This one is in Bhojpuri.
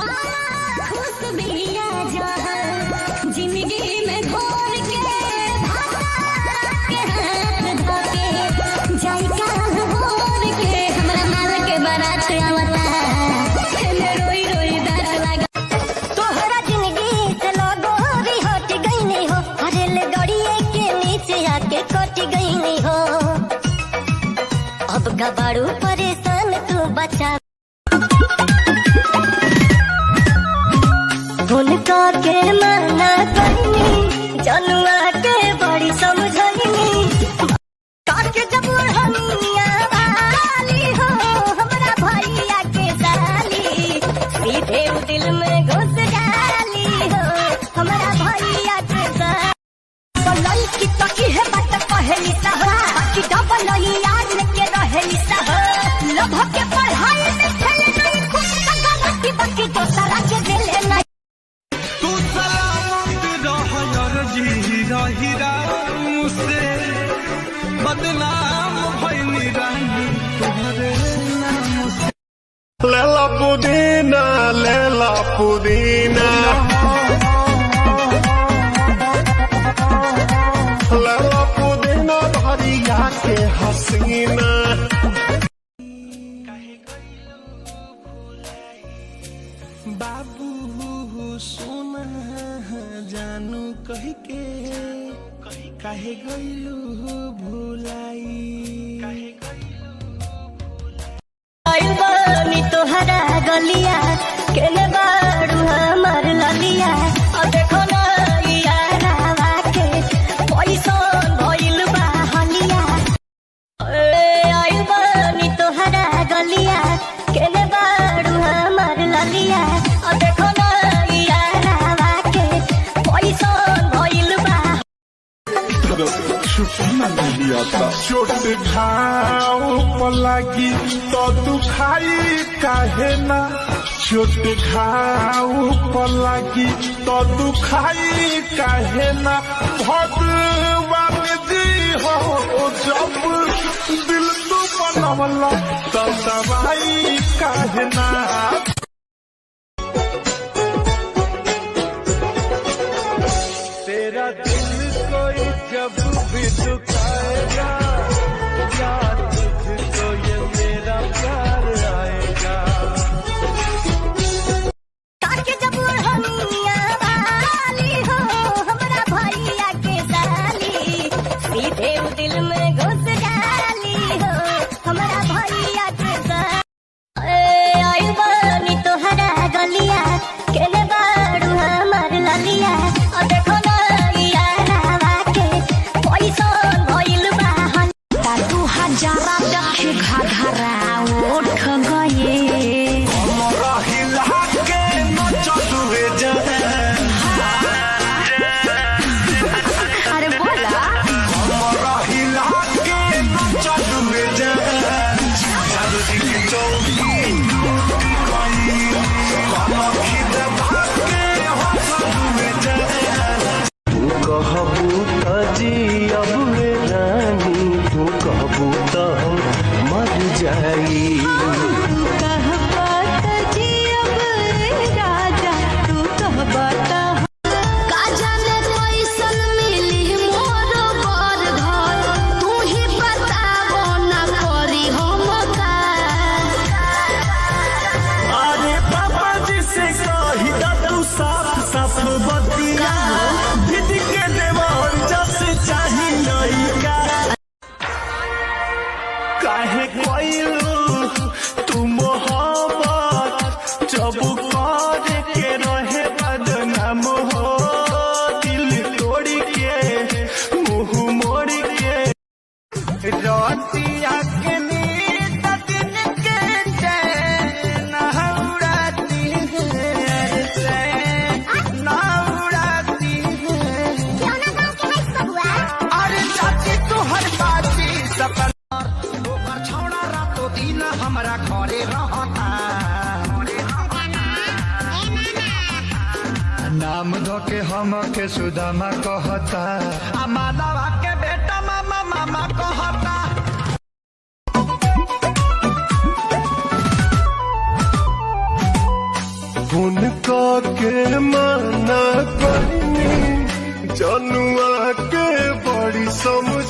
खुश बिया जहाँ जिंदगी में घोर के भाता के हाथ धोके जायका होर के हमरा माल के बारात आवता रोई रोई दांत लगा तोहरा जिंदगी से लगोरी हट गई नहीं हो हरेल गड़िए के नीचे आके कट गई नहीं हो अब गबाड़ू परेशान तू बचा उनका के माना करनी जनुआ के बड़ी समझनी काके जब हनिया वाली हो हमरा भैया के साली सीधे दिल में घुस डाली हो हमरा भैया के साली की तकी है बात पहली सहा की डबल याद लेके रहेली सहा लभ के पढ़ाई में फेल नहीं खुद तक की बाकी दोसरा के दिल नहीं हीरा मुझसे बदनाम भइनी रानी तुम्हारे नाम से लैला पुदीना लैला पुदीना लैला पुदीना भरिया के हसीना बाबू सोना जानू कही के काहे गइलू भुलाई आइल बानी तोहरा गलिया केने बाड़ू हमर ललिया अब देखो ना यारावा के पैसन भइल बा हलिया आइल बानी तोहरा गलिया केने बाड़ू हमर ललिया अब देखो ना यारावा के पैसन भइल बा चोट घाव पलागी तो दुखाई काहे ना चोट घाव पलागी तो दुखाई काहे ना भगवान जी हो जब दिल तू बनवला तो दवाई काहे ना तेरा दिल कोई जब भी दुखाएगा याद तुझको ये मेरा प्यार आएगा काके जब हनिया वाली हो हमरा भैया के साली सीधे दिल में घुस डाली हो हमरा भैया के साली आइल बानी तोहरा गलिया केने बाड़ू हमर ललिया अब देखो ना यारावा के पैसन भइल बा तू हजारा देखे घाघरा उठ गए हमरा हिला के नचतुए अरे बोला हमरा हिला के नचतुए जादू जी की चौकी तू कहबू त जियब रानी तू कहबू त मर जाई का जाने कैसन मिली मोर बर घर तू ही बताबो ना करी हम का अरे पापा जी से कही दा तू साफ साफ बतिया भिद के देवर जस चाही लइका काहे कोइलू तू मोहब्बत जब करे के रहे बदनाम हो दिल तोड़ के मुंह मोड़ के रतिया के नींद दिन के चैन उड़ाती है चैन उड़ाती है अरे चाची तोहर बाती सपना ओकर छौड़ा रातो दिन हमरा घरे रहता नाम धो के हम के सुदामा कहता आ माधवा के बेटा मामा मामा कहता फोन के मना करनी जनुआ के बड़ी समझ